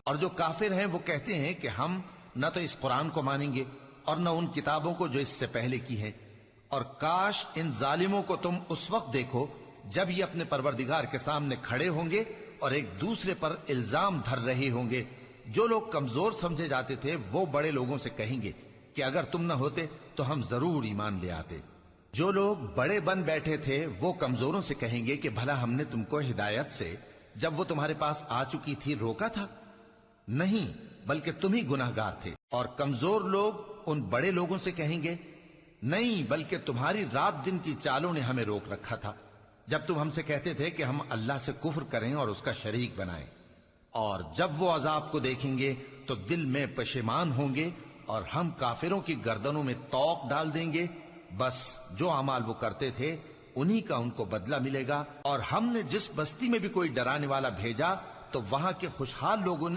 اور جو کافر ہیں وہ کہتے ہیں کہ ہم نہ تو اس قرآن کو مانیں گے اور نہ ان کتابوں کو جو اس سے پہلے کی ہیں، اور کاش ان ظالموں کو تم اس وقت دیکھو جب یہ اپنے پروردگار کے سامنے کھڑے ہوں گے اور ایک دوسرے پر الزام دھر رہے ہوں گے۔ جو لوگ کمزور سمجھے جاتے تھے وہ بڑے لوگوں سے کہیں گے کہ اگر تم نہ ہوتے تو ہم ضرور ایمان لے آتے۔ جو لوگ بڑے بن بیٹھے تھے وہ کمزوروں سے کہیں گے کہ بھلا ہم نے تم کو ہدایت سے جب وہ تمہارے پاس آ چکی تھی روکا تھا؟ نہیں، بلکہ تم ہی گناہگار تھے۔ اور کمزور لوگ ان بڑے لوگوں سے کہیں گے نہیں، بلکہ تمہاری رات دن کی چالوں نے ہمیں روک رکھا تھا جب تم ہم سے کہتے تھے کہ ہم اللہ سے کفر کریں اور اس کا شریک بنائیں۔ اور جب وہ عذاب کو دیکھیں گے تو دل میں پشیمان ہوں گے اور ہم کافروں کی گردنوں میں طوق ڈال دیں گے۔ بس جو اعمال وہ کرتے تھے انہی کا ان کو بدلہ ملے گا۔ اور ہم نے جس بستی میں بھی کوئی ڈرانے والا بھیجا تو وہاں کے خوشحال لوگوں نے